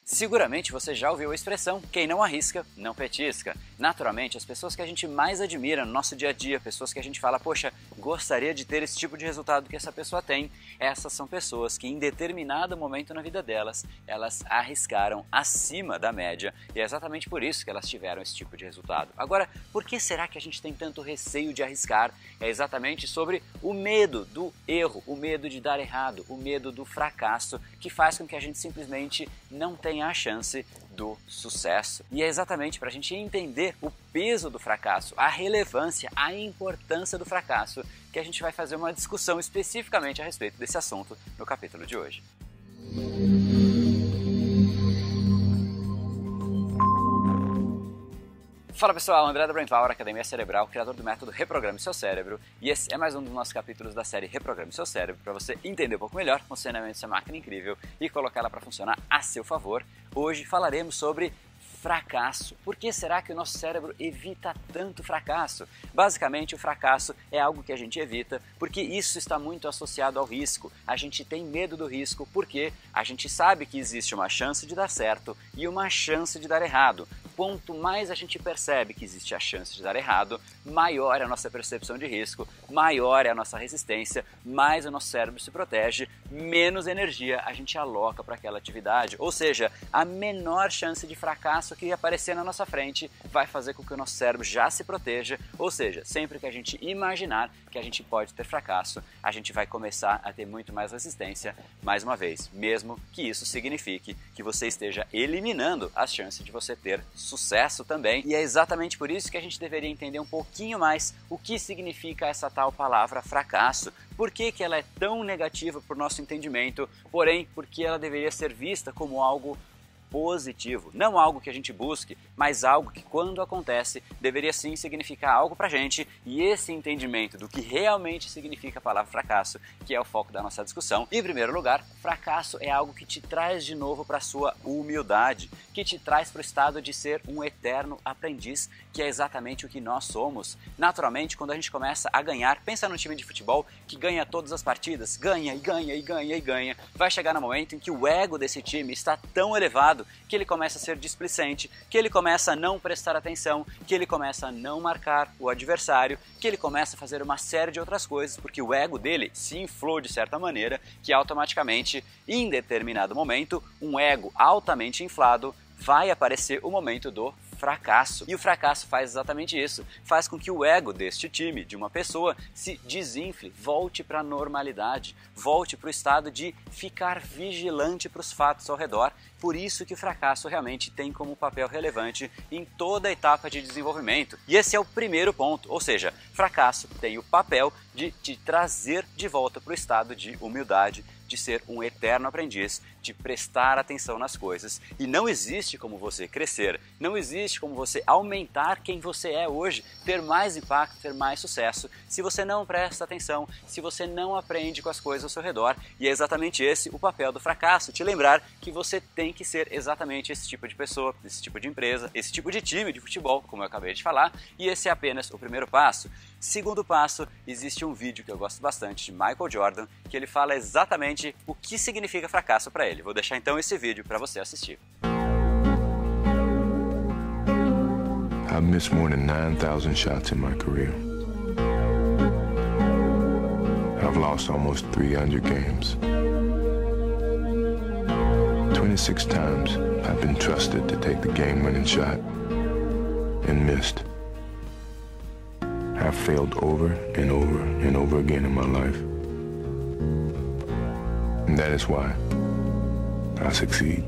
Seguramente você já ouviu a expressão, quem não arrisca, não petisca. Naturalmente, as pessoas que a gente mais admira no nosso dia a dia, pessoas que a gente fala, poxa, gostaria de ter esse tipo de resultado que essa pessoa tem, essas são pessoas que em determinado momento na vida delas, elas arriscaram acima da média e é exatamente por isso que elas tiveram esse tipo de resultado. Agora, por que será que a gente tem tanto receio de arriscar? É exatamente sobre o medo do erro, o medo de dar errado, o medo do fracasso, que faz com que a gente simplesmente não tenha a chance do sucesso. E é exatamente para a gente entender o peso do fracasso, a relevância, a importância do fracasso, que a gente vai fazer uma discussão especificamente a respeito desse assunto no capítulo de hoje. Fala pessoal, André da Brain Power, Academia Cerebral, criador do método Reprograme Seu Cérebro, e esse é mais um dos nossos capítulos da série Reprograme Seu Cérebro, para você entender um pouco melhor o funcionamento dessa máquina incrível e colocá-la para funcionar a seu favor. Hoje falaremos sobre fracasso. Por que será que o nosso cérebro evita tanto fracasso? Basicamente, o fracasso é algo que a gente evita porque isso está muito associado ao risco. A gente tem medo do risco porque a gente sabe que existe uma chance de dar certo e uma chance de dar errado. Quanto mais a gente percebe que existe a chance de dar errado, maior é a nossa percepção de risco, maior é a nossa resistência, mais o nosso cérebro se protege, menos energia a gente aloca para aquela atividade. Ou seja, a menor chance de fracasso que aparecer na nossa frente vai fazer com que o nosso cérebro já se proteja, ou seja, sempre que a gente imaginar que a gente pode ter fracasso, a gente vai começar a ter muito mais resistência, mais uma vez, mesmo que isso signifique que você esteja eliminando as chances de você ter sucesso também. E é exatamente por isso que a gente deveria entender um pouquinho mais o que significa essa tal palavra fracasso. Por que ela é tão negativa para o nosso entendimento, porém, porque ela deveria ser vista como algo positivo, não algo que a gente busque, mas algo que quando acontece deveria sim significar algo pra gente, e esse entendimento do que realmente significa a palavra fracasso, que é o foco da nossa discussão. Em primeiro lugar, fracasso é algo que te traz de novo para sua humildade, que te traz para o estado de ser um eterno aprendiz, que é exatamente o que nós somos. Naturalmente, quando a gente começa a ganhar, pensa num time de futebol que ganha todas as partidas, ganha e ganha e ganha e ganha, vai chegar no momento em que o ego desse time está tão elevado que ele começa a ser displicente, que ele começa a não prestar atenção, que ele começa a não marcar o adversário, que ele começa a fazer uma série de outras coisas, porque o ego dele se inflou de certa maneira, que automaticamente, em determinado momento, um ego altamente inflado, vai aparecer o momento do fracasso. E o fracasso faz exatamente isso, faz com que o ego deste time, de uma pessoa, se desinfle, volte para a normalidade, volte para o estado de ficar vigilante para os fatos ao redor. Por isso que o fracasso realmente tem como papel relevante em toda a etapa de desenvolvimento. E esse é o primeiro ponto, ou seja, fracasso tem o papel de te trazer de volta para o estado de humildade, de ser um eterno aprendiz, de prestar atenção nas coisas. E não existe como você crescer, não existe como você aumentar quem você é hoje, ter mais impacto, ter mais sucesso, se você não presta atenção, se você não aprende com as coisas ao seu redor. E é exatamente esse o papel do fracasso, te lembrar que você tem que ser exatamente esse tipo de pessoa, esse tipo de empresa, esse tipo de time de futebol, como eu acabei de falar, e esse é apenas o primeiro passo. Segundo passo, existe um vídeo que eu gosto bastante de Michael Jordan, que ele fala exatamente o que significa fracasso para ele. Vou deixar então esse vídeo para você assistir. I've missed more than 9,000 shots in my career. I've lost almost 300 games. 26 times I've been trusted to take the game-winning shot and missed. I've failed over and over and over again in my life. And that is why I succeed.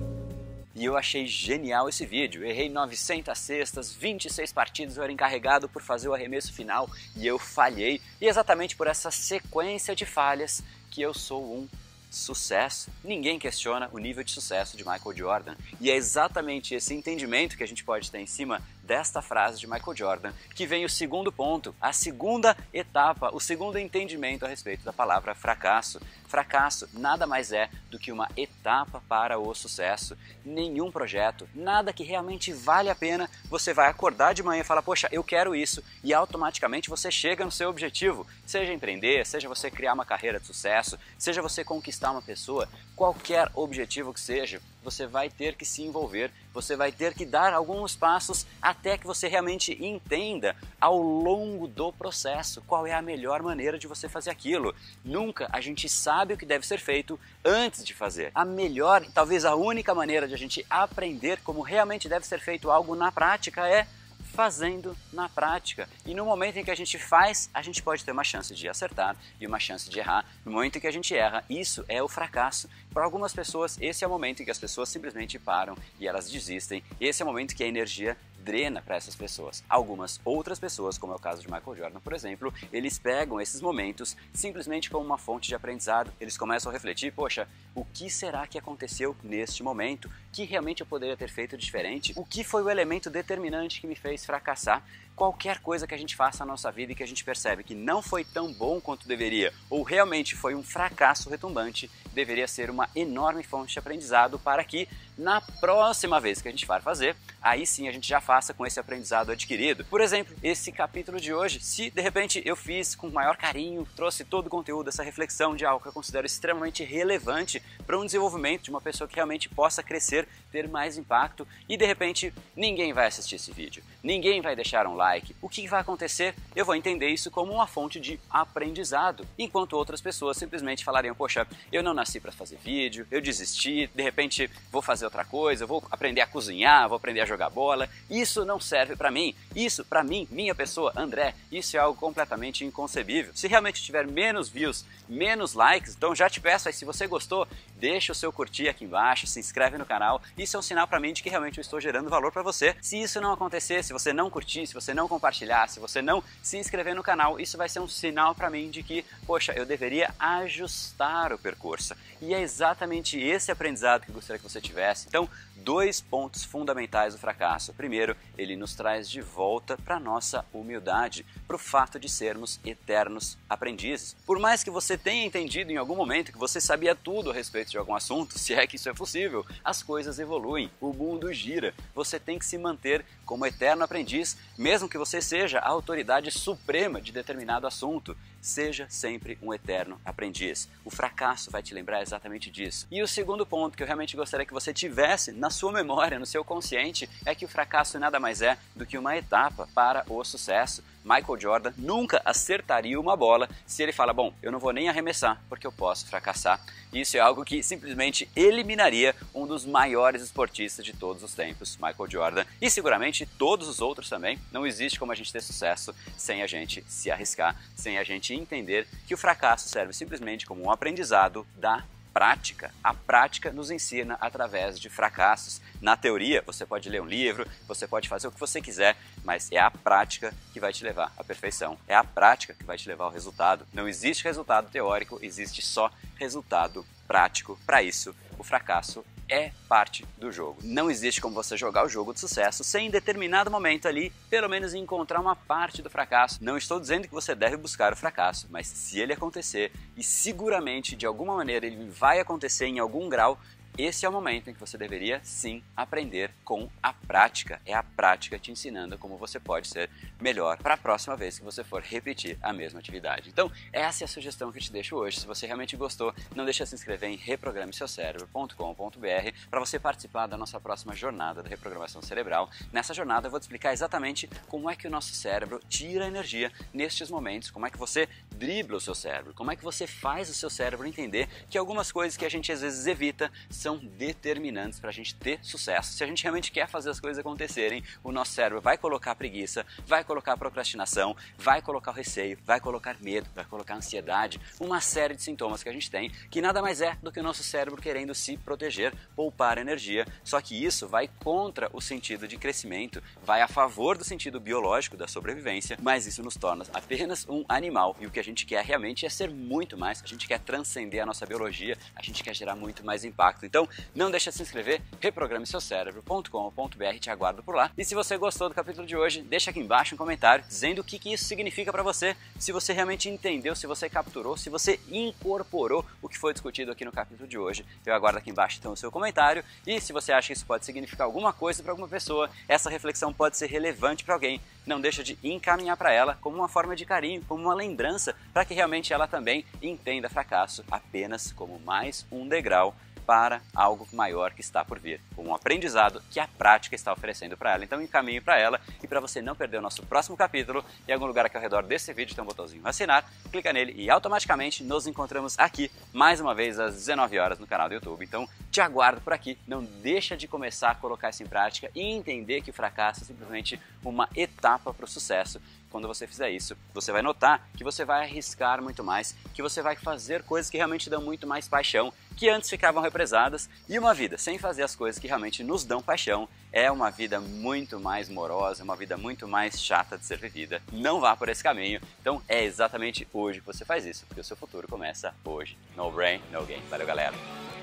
E eu achei genial esse vídeo. Errei 900 cestas, 26 partidas, eu era encarregado por fazer o arremesso final e eu falhei. E exatamente por essa sequência de falhas que eu sou um sucesso. Ninguém questiona o nível de sucesso de Michael Jordan. E é exatamente esse entendimento que a gente pode ter em cima desta frase de Michael Jordan que vem o segundo ponto, a segunda etapa, o segundo entendimento a respeito da palavra fracasso. Fracasso nada mais é do que uma etapa para o sucesso. Nenhum projeto, nada que realmente vale a pena, você vai acordar de manhã e falar, poxa, eu quero isso, e automaticamente você chega no seu objetivo. Seja empreender, seja você criar uma carreira de sucesso, seja você conquistar uma pessoa, qualquer objetivo que seja, você vai ter que se envolver, você vai ter que dar alguns passos até que você realmente entenda ao longo do processo qual é a melhor maneira de você fazer aquilo. Nunca a gente sabe o que deve ser feito antes de fazer. A melhor, talvez a única maneira de a gente aprender como realmente deve ser feito algo na prática é fazendo na prática. E no momento em que a gente faz, a gente pode ter uma chance de acertar e uma chance de errar. No momento em que a gente erra, isso é o fracasso. Para algumas pessoas, esse é o momento em que as pessoas simplesmente param e elas desistem. Esse é o momento que a energia drena para essas pessoas. Algumas outras pessoas, como é o caso de Michael Jordan, por exemplo, eles pegam esses momentos simplesmente como uma fonte de aprendizado. Eles começam a refletir, poxa, o que será que aconteceu neste momento? O que realmente eu poderia ter feito diferente? O que foi o elemento determinante que me fez fracassar? Qualquer coisa que a gente faça na nossa vida e que a gente percebe que não foi tão bom quanto deveria, ou realmente foi um fracasso retumbante, deveria ser uma enorme fonte de aprendizado para que na próxima vez que a gente for fazer, aí sim a gente já faça com esse aprendizado adquirido. Por exemplo, esse capítulo de hoje, se de repente eu fiz com maior carinho, trouxe todo o conteúdo, essa reflexão de algo que eu considero extremamente relevante para um desenvolvimento de uma pessoa que realmente possa crescer, ter mais impacto, e de repente ninguém vai assistir esse vídeo, ninguém vai deixar um like, o que vai acontecer? Eu vou entender isso como uma fonte de aprendizado, enquanto outras pessoas simplesmente falariam, poxa, eu não nasci para fazer vídeo, eu desisti, de repente vou fazer outra coisa, vou aprender a cozinhar, vou aprender a jogar bola, isso não serve para mim, isso para mim, minha pessoa, André, isso é algo completamente inconcebível. Se realmente tiver menos views, menos likes, então já te peço aí, se você gostou, deixa o seu curtir aqui embaixo, se inscreve no canal, isso é um sinal para mim de que realmente eu estou gerando valor para você. Se isso não acontecer, se você não curtir, se você não compartilhar, se você não se inscrever no canal, isso vai ser um sinal para mim de que, poxa, eu deveria ajustar o percurso. E é exatamente esse aprendizado que eu gostaria que você tivesse. Então, 2 pontos fundamentais do fracasso. Primeiro, ele nos traz de volta para a nossa humildade, para o fato de sermos eternos aprendizes. Por mais que você tenha entendido em algum momento que você sabia tudo a respeito de algum assunto, se é que isso é possível, as coisas evoluem, o mundo gira. Você tem que se manter como eterno aprendiz, mesmo que você seja a autoridade suprema de determinado assunto. Seja sempre um eterno aprendiz. O fracasso vai te lembrar exatamente disso. E o segundo ponto que eu realmente gostaria que você tivesse na sua memória, no seu consciente, é que o fracasso nada mais é do que uma etapa para o sucesso. Michael Jordan nunca acertaria uma bola se ele fala, bom, eu não vou nem arremessar porque eu posso fracassar. Isso é algo que simplesmente eliminaria um dos maiores esportistas de todos os tempos, Michael Jordan, e seguramente todos os outros também. Não existe como a gente ter sucesso sem a gente se arriscar, sem a gente entender que o fracasso serve simplesmente como um aprendizado da prática. A prática nos ensina através de fracassos. Na teoria, você pode ler um livro, você pode fazer o que você quiser, mas é a prática que vai te levar à perfeição. É a prática que vai te levar ao resultado. Não existe resultado teórico, existe só resultado prático. Para isso, o fracasso é parte do jogo. Não existe como você jogar o jogo de sucesso sem em determinado momento ali, pelo menos encontrar uma parte do fracasso. Não estou dizendo que você deve buscar o fracasso, mas se ele acontecer, e seguramente de alguma maneira ele vai acontecer em algum grau, esse é o momento em que você deveria sim aprender com a prática. É a prática te ensinando como você pode ser melhor para a próxima vez que você for repetir a mesma atividade. Então, essa é a sugestão que eu te deixo hoje. Se você realmente gostou, não deixe de se inscrever em reprogrameseucerebro.com.br para você participar da nossa próxima jornada da reprogramação cerebral. Nessa jornada eu vou te explicar exatamente como é que o nosso cérebro tira energia nestes momentos, como é que você dribla o seu cérebro, como é que você faz o seu cérebro entender que algumas coisas que a gente às vezes evita são determinantes para a gente ter sucesso. Se a gente realmente quer fazer as coisas acontecerem, o nosso cérebro vai colocar preguiça, vai colocar procrastinação, vai colocar o receio, vai colocar medo, vai colocar ansiedade, uma série de sintomas que a gente tem, que nada mais é do que o nosso cérebro querendo se proteger, poupar energia, só que isso vai contra o sentido de crescimento, vai a favor do sentido biológico da sobrevivência, mas isso nos torna apenas um animal, e o que a gente quer realmente é ser muito mais, a gente quer transcender a nossa biologia, a gente quer gerar muito mais impacto. Então, não deixa de se inscrever, reprogrameseucerebro.com.br, te aguardo por lá. E se você gostou do capítulo de hoje, deixa aqui embaixo um comentário dizendo o que isso significa para você, se você realmente entendeu, se você capturou, se você incorporou o que foi discutido aqui no capítulo de hoje. Eu aguardo aqui embaixo então o seu comentário, e se você acha que isso pode significar alguma coisa para alguma pessoa, essa reflexão pode ser relevante para alguém, não deixa de encaminhar para ela como uma forma de carinho, como uma lembrança, para que realmente ela também entenda fracasso apenas como mais um degrau para algo maior que está por vir, com um aprendizado que a prática está oferecendo para ela. Então encaminhe para ela, e para você não perder o nosso próximo capítulo, em algum lugar aqui ao redor desse vídeo tem um botãozinho assinar, clica nele e automaticamente nos encontramos aqui mais uma vez às 19 horas no canal do YouTube. Então te aguardo por aqui, não deixa de começar a colocar isso em prática e entender que o fracasso é simplesmente uma etapa para o sucesso. Quando você fizer isso, você vai notar que você vai arriscar muito mais, que você vai fazer coisas que realmente dão muito mais paixão, que antes ficavam represadas, e uma vida sem fazer as coisas que realmente nos dão paixão é uma vida muito mais morosa, uma vida muito mais chata de ser vivida. Não vá por esse caminho, então é exatamente hoje que você faz isso, porque o seu futuro começa hoje. No brain, no gain. Valeu, galera!